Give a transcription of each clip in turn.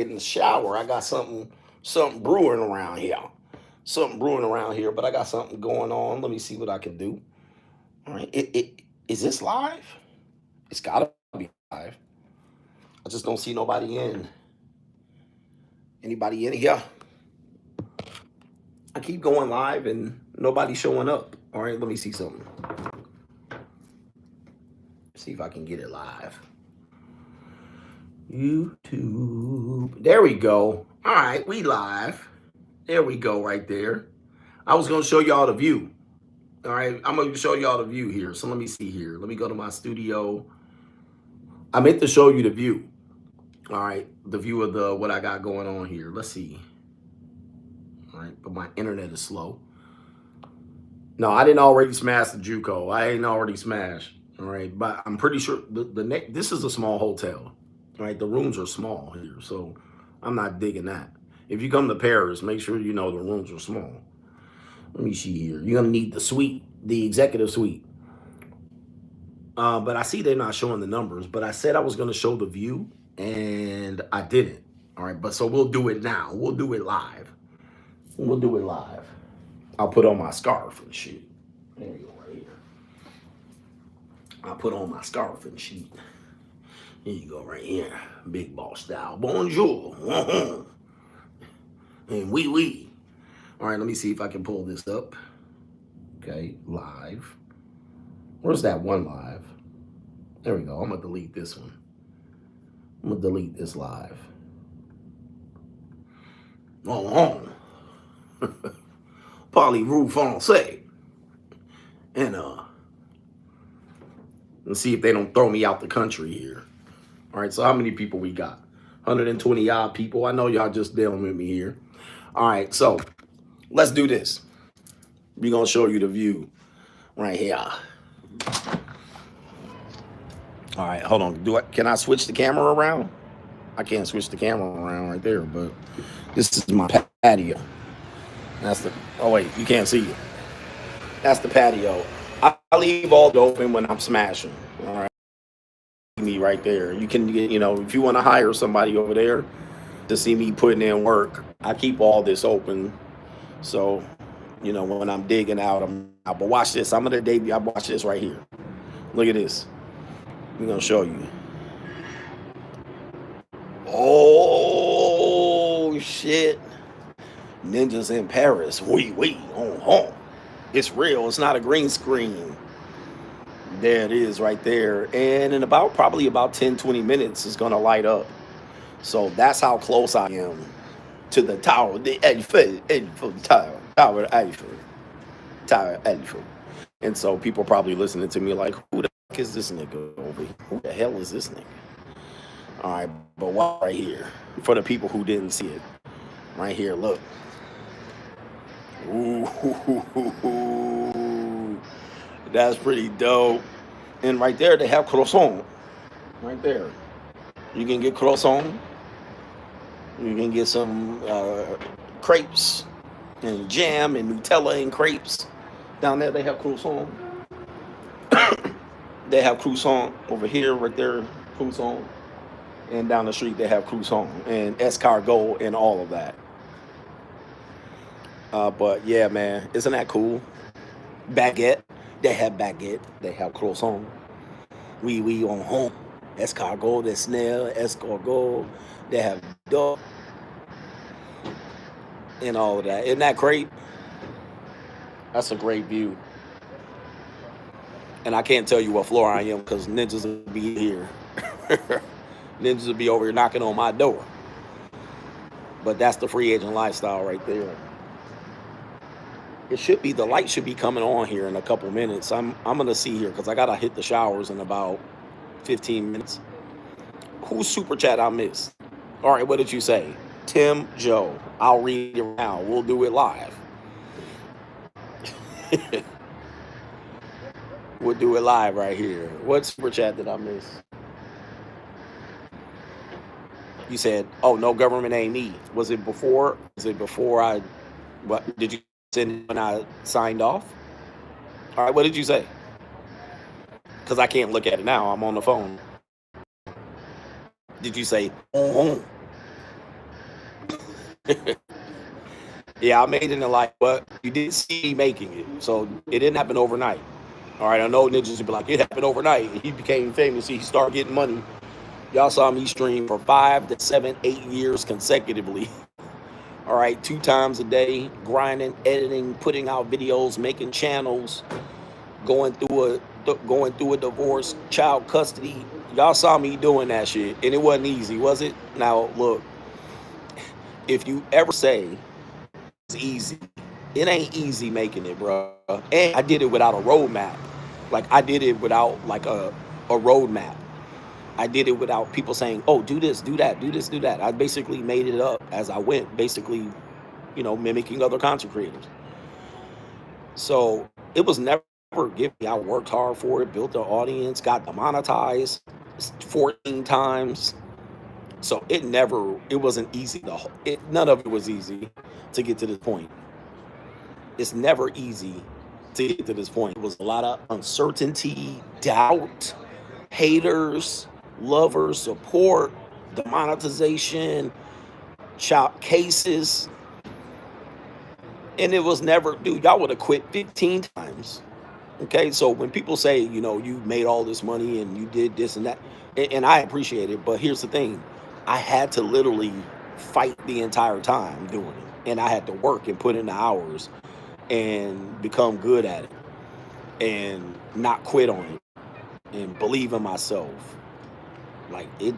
in the shower. I got something brewing around here. Something brewing around here, but I got something going on. Let me see what I can do. All right. Is this live? It's gotta be live. I just don't see nobody in. Anybody in here? I keep going live and nobody's showing up. All right, let me see something. See if I can get it live. YouTube. There we go. All right, we live. There we go right there. I was going to show y'all the view. All right, I'm going to show y'all the view here. So let me see here. Let me go to my studio. I meant to show you the view. All right, the view of the what I got going on here. Let's see. All right, but my internet is slow. No, I didn't already smash the JUCO. I ain't already smashed. All right, but I'm pretty sure this is a small hotel. All right, the rooms are small here, so I'm not digging that. If you come to Paris, make sure you know the rooms are small. Let me see here. You're gonna need the suite, the executive suite. But I see they're not showing the numbers. But I said I was gonna show the view, and I didn't. All right, but so we'll do it now. We'll do it live. We'll do it live. I'll put on my scarf and shit. There you go, right here. I'll put on my scarf and shit. Here you go, right here. Big boss style. Bonjour. And oui. All right, let me see if I can pull this up. Okay, live. Where's that one live? There we go. I'm going to delete this one. I'm going to delete this live. Oh. Parlez-vous français. And let's see if they don't throw me out the country here. All right, so how many people we got? 120 odd people. I know y'all just dealing with me here. All right, so let's do this. We're going to show you the view right here. All right, hold on. Can I switch the camera around? I can't switch the camera around right there, but this is my patio. Oh wait, you can't see it. That's the patio. I leave all open when I'm smashing. All right. Me right there. You can get, if you want to hire somebody over there to see me putting in work, I keep all this open. So, when I'm digging out, I'm out. But watch this. I'm gonna debut. I watch this right here. Look at this. I'm gonna show you. Oh shit. Ninjas in Paris. Wait. Oh. It's real. It's not a green screen. There it is right there. And in probably about 10, 20 minutes, it's going to light up. So that's how close I am to the tower. The Eiffel Tower. Tower Eiffel. And so people probably listening to me like, who the heck is this nigga over here? Who the hell is this nigga? All right, but watch right here. For the people who didn't see it. Right here, look. Ooh, that's pretty dope. And right there, they have croissant. Right there. You can get croissant. You can get some crepes and jam and Nutella and crepes. Down there, they have croissant. They have croissant over here, right there, croissant. And down the street, they have croissant and escargot and all of that. But yeah, man, isn't that cool? Baguette. They have baguette. They have croissant. We on home. Escargot, they snail, escargot. They have dog. And all of that. Isn't that great? That's a great view. And I can't tell you what floor I am because ninjas will be here. Ninjas will be over here knocking on my door. But that's the free agent lifestyle right there. The light should be coming on here in a couple minutes. I'm gonna see here because I gotta hit the showers in about 15 minutes. Whose super chat I missed? All right, what did you say? Tim Joe. I'll read it now. We'll do it live. We'll do it live right here. What super chat did I miss? You said, "Oh, no government ain't me." Was it before? What did you send when I signed off? All right, what did you say? Because I can't look at it now. I'm on the phone. Did you say, oh? Yeah, I made it in life, but you did see me making it. So it didn't happen overnight. All right, I know ninjas would be like, it happened overnight. He became famous. He started getting money. Y'all saw me stream for 5 to 7, 8 years consecutively. All right, 2 times a day, grinding, editing, putting out videos, making channels, going through a divorce, child custody. Y'all saw me doing that shit, and it wasn't easy, was it? Now look, if you ever say it's easy, it ain't easy making it, bro. And I did it without a roadmap. Like I did it without like a roadmap. I did it without people saying, "Oh, do this, do that, do this, do that." I basically made it up as I went, basically, mimicking other content creators. So it was never give me. I worked hard for it, built an audience, got demonetized 14 times. So it wasn't easy. None of it was easy to get to this point. It's never easy to get to this point. It was a lot of uncertainty, doubt, haters, lovers, support, demonetization, child cases. And it was never, dude, y'all would have quit 15 times. Okay, so when people say, you made all this money and you did this and that, and I appreciate it, but here's the thing, I had to literally fight the entire time doing it, and I had to work and put in the hours and become good at it and not quit on it and believe in myself. Like it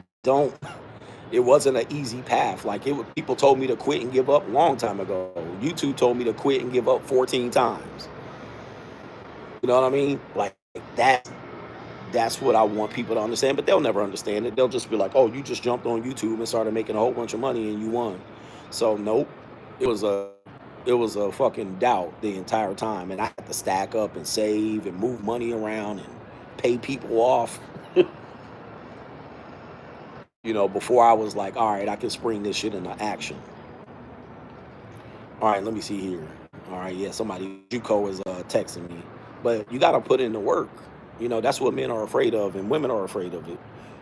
wasn't an easy path. Like people told me to quit and give up a long time ago. YouTube told me to quit and give up 14 times. You know what I mean? Like that. That's what I want people to understand, but they'll never understand it. They'll just be like, "Oh, you just jumped on YouTube and started making a whole bunch of money and you won." So nope, it was a it was a fucking doubt the entire time, and I had to stack up and save and move money around and pay people off. Before I was like, "All right, I can spring this shit into action." All right, let me see here. All right, yeah, somebody Juco is texting me, but you got to put in the work. That's what men are afraid of, and women are afraid of it.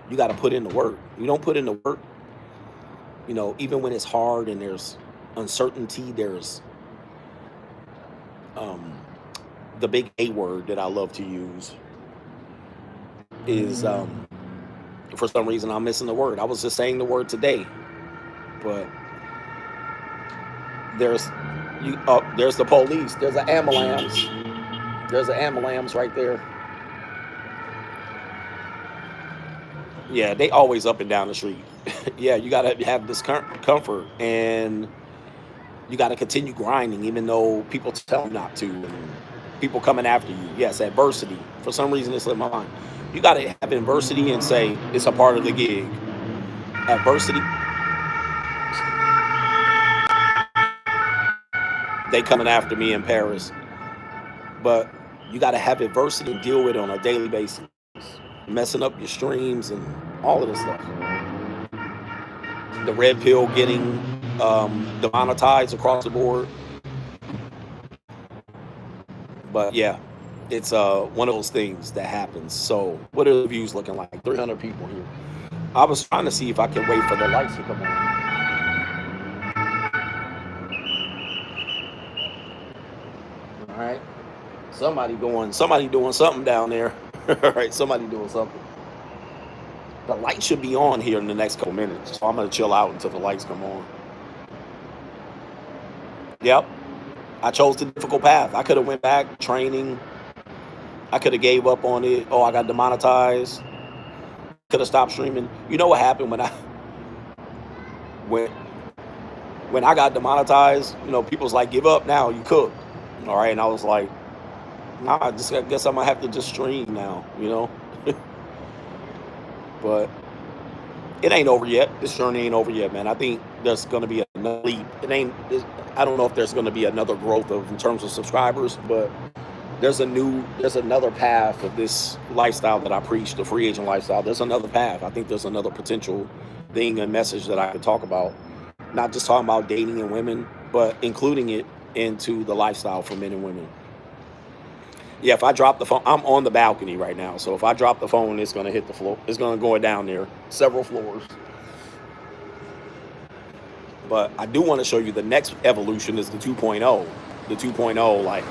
You got to put in the work. You don't put in the work, even when it's hard and there's uncertainty, there's um, the big A word that I love to use is for some reason I'm missing the word. I was just saying the word today, but there's there's the police. There's an ambulance. There's an ambulance right there. Yeah, they always up and down the street. Yeah, you gotta have this comfort, and you gotta continue grinding, even though people tell you not to, and people coming after you. Yes, adversity. For some reason, it's in my mind. You gotta have adversity and say it's a part of the gig. Adversity, they coming after me in Paris, but you gotta have adversity and deal with it on a daily basis. Messing up your streams and all of this stuff. The red pill getting demonetized across the board. But yeah, it's one of those things that happens. So what are the views looking like? 300 people here. I was trying to see if I can wait for the lights to come on. All right. Somebody doing something down there. All right, somebody doing something. The light should be on here in the next couple minutes. So I'm gonna chill out until the lights come on. Yep. I chose the difficult path. I could have went back training. I could have gave up on it. Oh, I got demonetized. Could have stopped streaming. You know what happened when when I got demonetized? People's like, give up now. You cook. All right, and I was like, nah. I guess I'm gonna have to just stream now. But it ain't over yet. This journey ain't over yet, man. I think there's gonna be another leap. I don't know if there's gonna be another growth in terms of subscribers, but there's another path of this lifestyle that I preach, the free agent lifestyle. There's another path. I think there's another potential thing and message that I could talk about. Not just talking about dating and women, but including it into the lifestyle for men and women. Yeah, if I drop the phone, I'm on the balcony right now. So if I drop the phone, it's gonna hit the floor. It's gonna go down there, several floors. But I do want to show you the next evolution is the 2.0. The 2.0, like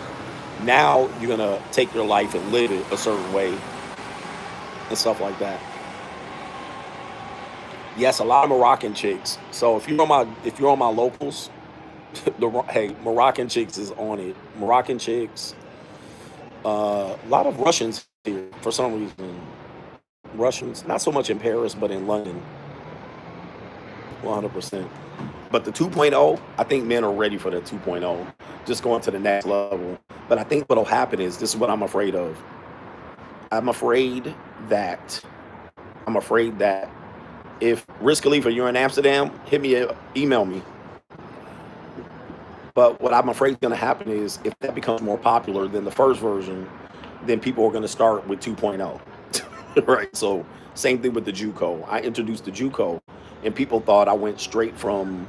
now you're gonna take your life and live it a certain way and stuff like that. Yes, a lot of Moroccan chicks. So if you're on my locals, hey, Moroccan chicks is on it. Moroccan chicks, a lot of Russians here for some reason. Russians, not so much in Paris, but in London, 100%. But the 2.0, I think men are ready for the 2.0, just going to the next level. But I think what'll happen is this is what I'm afraid of. I'm afraid that I'm afraid that if Riz Khalifa, you're in Amsterdam, hit me, email me. But what I'm afraid is going to happen is if that becomes more popular than the first version, then people are going to start with 2.0. Right? So same thing with the JUCO. I introduced the JUCO, and people thought I went straight from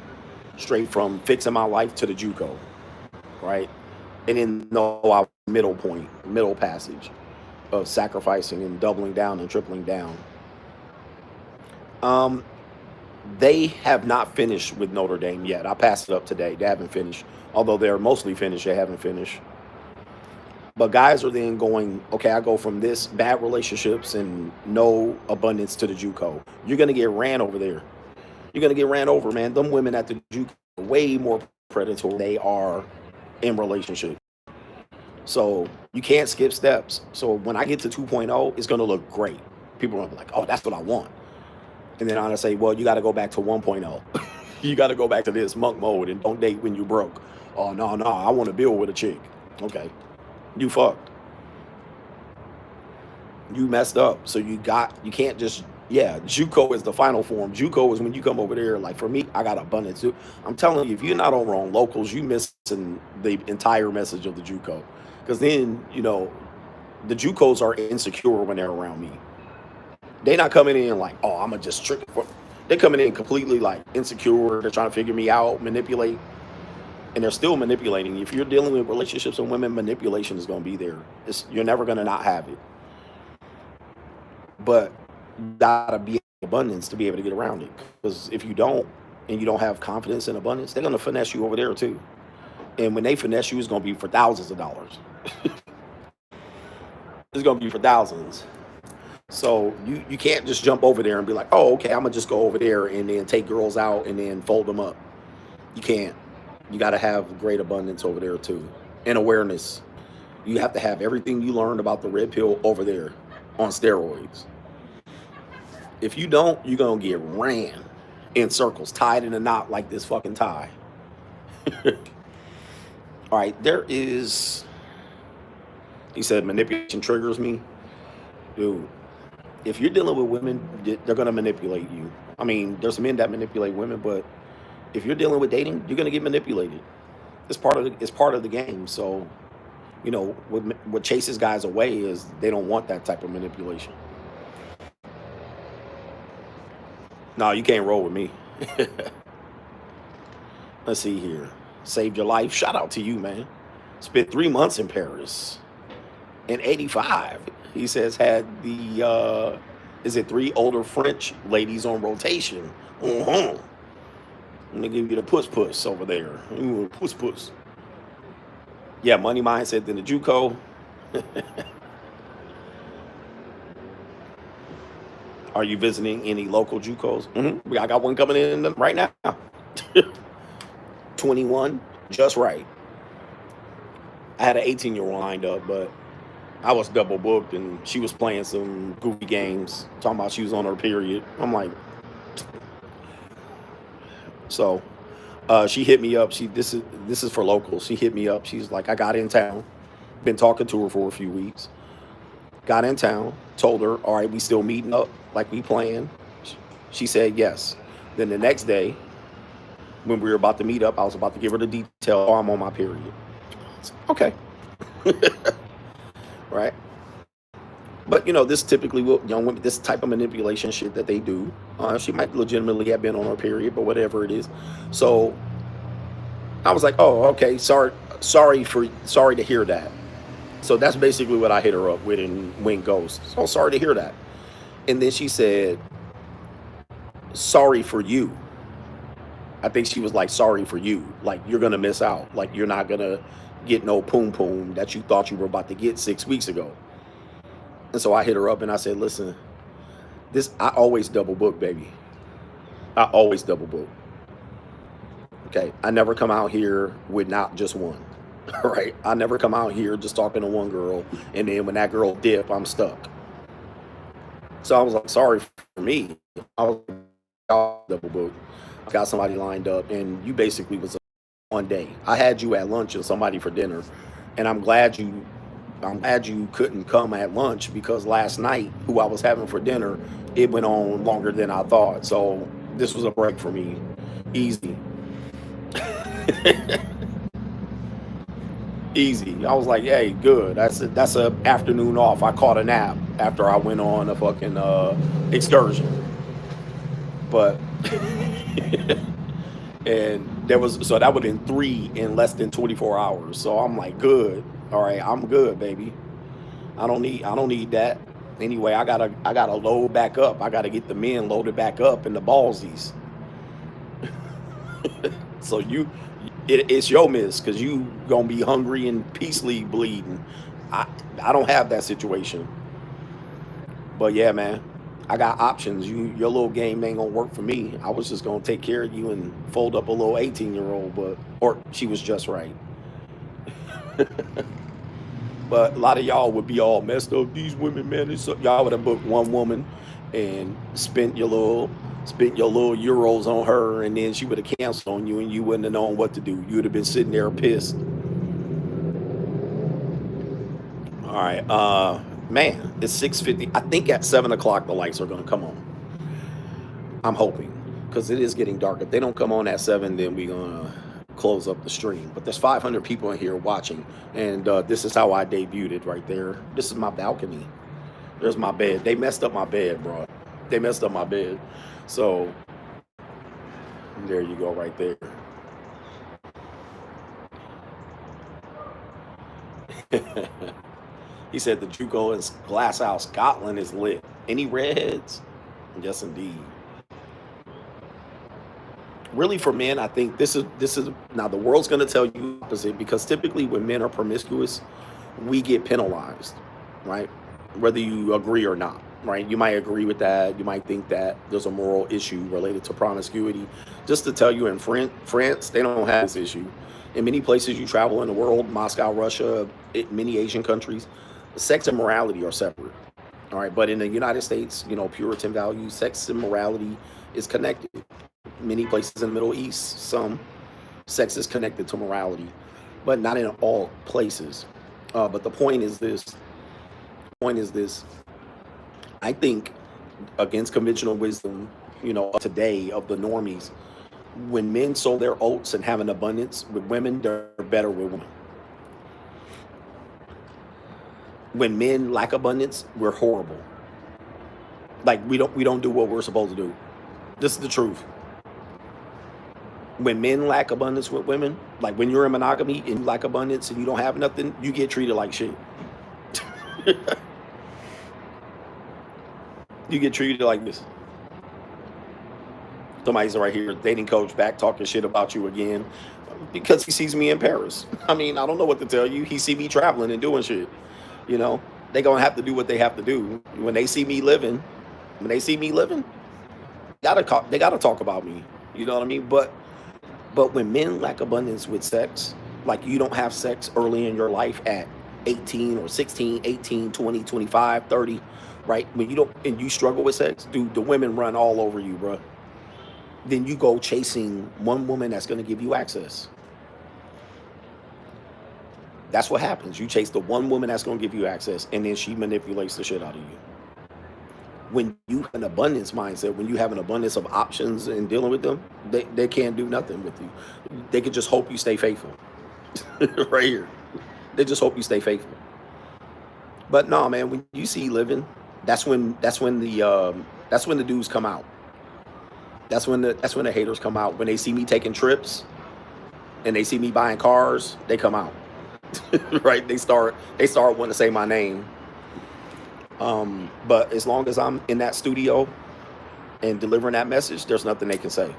fixing my life to the JUCO, right? And then no, I middle passage of sacrificing and doubling down and tripling down. They have not finished with Notre Dame yet. I passed it up today. They haven't finished. Although they're mostly finished, they haven't finished. But guys are then going, okay, I go from this bad relationships and no abundance to the JUCO. You're going to get ran over there. You're going to get ran over, man. Them women at the JUCO are way more predatory than they are in relationships. So you can't skip steps. So when I get to 2.0, it's going to look great. People are going to be like, oh, that's what I want. And then I'm going to say, well, you got to go back to 1.0. You got to go back to this monk mode and don't date when you broke. Oh, no, I want to build with a chick. Okay. You fucked. You messed up. So you can't just, JUCO is the final form. JUCO is when you come over there. Like for me, I got abundance. I'm telling you, if you're not over on locals, you missing the entire message of the JUCO. Because then, the JUCOs are insecure when they're around me. They're not coming in like, oh, I'm going to just trick. They're coming in completely like insecure. They're trying to figure me out, manipulate. And they're still manipulating. If you're dealing with relationships and women, manipulation is going to be there. You're never going to not have it. But you got to be in abundance to be able to get around it. Because if you don't, and you don't have confidence in abundance, they're going to finesse you over there too. And when they finesse you, it's going to be for thousands of dollars. It's going to be for thousands. So you can't just jump over there and be like, oh, okay, I'm going to just go over there and then take girls out and then fold them up. You can't. You got to have great abundance over there too. And awareness. You have to have everything you learned about the red pill over there on steroids. If you don't, you're going to get ran in circles, tied in a knot like this fucking tie. All right, he said manipulation triggers me. Dude, if you're dealing with women, they're going to manipulate you. I mean, there's men that manipulate women, but if you're dealing with dating, you're going to get manipulated. It's part of the game. So, what chases guys away is they don't want that type of manipulation. No, you can't roll with me. Let's see here. Saved your life. Shout out to you, man. Spent 3 months in Paris. In 85, he says, had the, 3 older French ladies on rotation. Let me give you the puss over there. Puss. Yeah, money mindset than the JUCO. Are you visiting any local JUCOs? I got one coming in right now. 21, just right. I had an 18-year-old lined up, but I was double booked, and she was playing some goofy games, talking about she was on her period. I'm like, so she hit me up. This is for locals. She hit me up. She's like, I got in town. Been talking to her for a few weeks. Got in town. Told her, all right, we still meeting up like we planned. She said yes. Then the next day, when we were about to meet up, I was about to give her the detail. Oh, I'm on my period. Okay. Right. But this typically young women, this type of manipulation shit that they do. She might legitimately have been on her period, but whatever it is. So I was like, oh, okay, sorry to hear that. So that's basically what I hit her up with and went ghost. So sorry to hear that. And then she said, sorry for you. I think she was like, sorry for you. Like, you're going to miss out. Like, you're not going to get no poom poom that you thought you were about to get 6 weeks ago. And so I hit her up and I said, listen, I always double book, baby. I always double book. Okay. I never come out here with not just one. All right. I never come out here just talking to one girl. And then when that girl dip, I'm stuck. So I was like, sorry for me. I was like, double book. I got somebody lined up, and you basically was one day. I had you at lunch and somebody for dinner, and I'm glad you couldn't come at lunch because last night, who I was having for dinner, it went on longer than I thought. So this was a break for me, easy, easy. I was like, hey, good. That's a afternoon off. I caught a nap after I went on a fucking excursion, but. And there was so that would have been three in less than 24 hours. So I'm like, good. All right, I'm good, baby. I don't need that. Anyway, I gotta load back up. I gotta get the men loaded back up in the ballsies. So it's your miss because you gonna be hungry and peacefully bleeding. I I don't have that situation. But yeah, man, I got options. Your little game ain't gonna work for me. I was just gonna take care of you and fold up a little 18-year-old, but or she was just right. But a lot of y'all would be all messed up. These women, man, y'all would have booked one woman and spent your little euros on her, and then she would have canceled on you, and you wouldn't have known what to do. You would have been sitting there pissed. All right, man, it's 6:50. I think at 7 o'clock the lights are gonna come on. I'm hoping because it is getting dark. If they don't come on at 7, then we're gonna close up the stream. But there's 500 people in here watching, and this is how I debuted it right there. This is my balcony. There's my bed. They messed up my bed, bro. They messed up my bed. So there you go, right there. He said the Juco is Glasshouse, Scotland is lit. Any redheads? Yes, indeed. Really, for men, I think this is now the world's going to tell you opposite because typically when men are promiscuous, we get penalized, right? Whether you agree or not, right? You might agree with that. You might think that there's a moral issue related to promiscuity. Just to tell you, in France, they don't have this issue. In many places you travel in the world, Moscow, Russia, many Asian countries, sex and morality are separate. All right, but in the United States, Puritan values, sex and morality is connected. Many places in the Middle East, some sex is connected to morality, but not in all places. But the point is this. Point is this. I think against conventional wisdom, today of the normies, when men sow their oats and have an abundance with women, they're better with women. When men lack abundance, we're horrible. Like we don't do what we're supposed to do. This is the truth. When men lack abundance with women, like when you're in monogamy and you lack abundance and you don't have nothing, you get treated like shit. You get treated like this. Somebody's right here, dating coach back talking shit about you again because he sees me in Paris. I mean, I don't know what to tell you. He see me traveling and doing shit. You know, they gonna have to do what they have to do. When they see me living, they gotta talk about me. You know what I mean? But when men lack abundance with sex, like you don't have sex early in your life at 18 or 16, 18, 20, 25, 30, right? When you don't and you struggle with sex, dude, the women run all over you, bro. Then you go chasing one woman that's going to give you access. That's what happens. You chase the one woman that's going to give you access, and then she manipulates the shit out of you. When you have an abundance mindset, when you have an abundance of options in dealing with them, they can't do nothing with you. They can just hope you stay faithful. Right here. They just hope you stay faithful. But no, man, when you see living, that's when the dudes come out. That's when the haters come out. When they see me taking trips and they see me buying cars, they come out. Right? They start wanting to say my name. But as long as I'm in that studio and delivering that message, there's nothing they can say.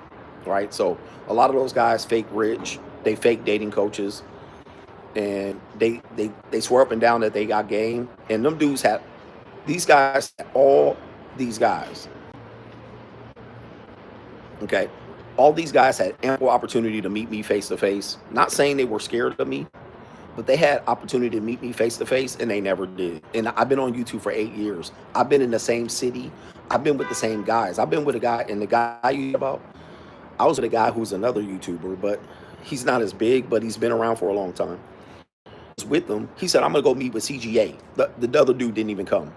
right? So a lot of those guys fake rich, they fake dating coaches, and they swear up and down that they got game. And them dudes had these guys, all these guys, okay, all these guys had ample opportunity to meet me face to face. Not saying they were scared of me, but they had opportunity to meet me face to face, and they never did. And I've been on YouTube for 8 years. I've been in the same city. I've been with the same guys. I've been with a guy, and the guy you about, I was with a guy who's another YouTuber, but he's not as big, but he's been around for a long time. I was with him. He said, I'm gonna go meet with CGA. The other dude didn't even come.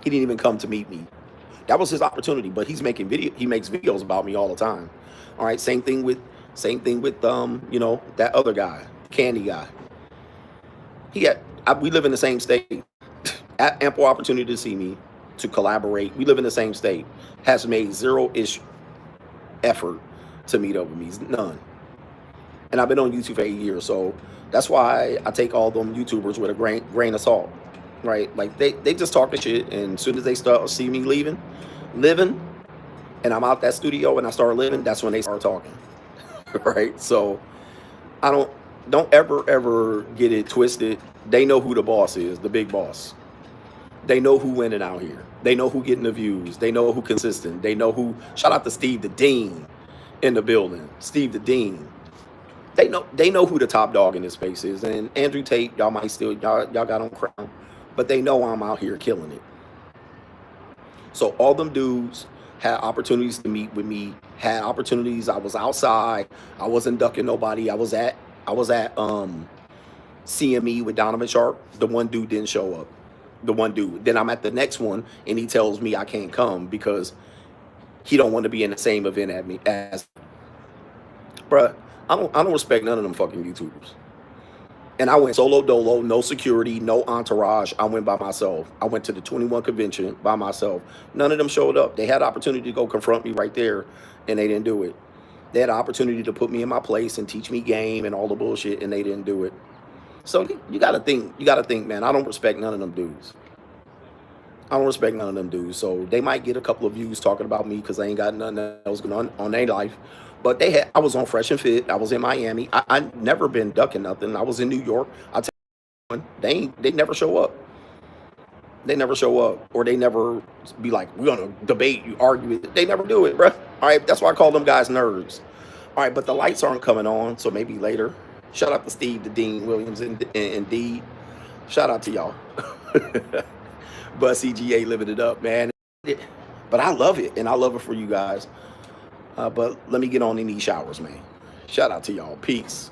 He didn't even come to meet me. That was his opportunity, but he's making video. He makes videos about me all the time. All right, same thing with that other guy, Candy guy. We live in the same state. Ample opportunity to see me, to collaborate. We live in the same state. Has made zero-ish effort to meet up with me. None. And I've been on YouTube for 8 years, so that's why I take all them YouTubers with a grain of salt, right? Like they just talk the shit, and as soon as they start see me living, and I'm out that studio and I start living, that's when they start talking, right? So I don't ever get it twisted. They know who the boss is, the big boss. They know who winning out here. They know who getting the views. They know who consistent. They know who. Shout out to Steve the Dean in the building. Steve the Dean. They know who the top dog in this space is. And Andrew Tate, y'all got on crown, but they know I'm out here killing it. So all them dudes had opportunities to meet with me. Had opportunities. I was outside. I wasn't ducking nobody. I was at CME with Donovan Sharp. The one dude didn't show up. The one dude. Then I'm at the next one, and he tells me I can't come because he don't want to be in the same event at me as. Bruh, I don't respect none of them fucking YouTubers. And I went solo dolo, no security, no entourage. I went by myself. I went to the 21 convention by myself. None of them showed up. They had opportunity to go confront me right there, and they didn't do it. They had an opportunity to put me in my place and teach me game and all the bullshit, and they didn't do it. So you gotta think, man. I don't respect none of them dudes. I don't respect none of them dudes. So they might get a couple of views talking about me because they ain't got nothing else going on their life. But I was on Fresh and Fit. I was in Miami. I never been ducking nothing. I was in New York. I tell you, they never show up. They never show up, or they never be like, we're gonna debate, you argue. They never do it, bruh. All right, that's why I call them guys nerds. All right, but the lights aren't coming on, so maybe later. Shout out to Steve, the Dean Williams, and Indeed. Shout out to y'all. But CGA living it up, man. But I love it, and I love it for you guys. But let me get on in these showers, man. Shout out to y'all. Peace.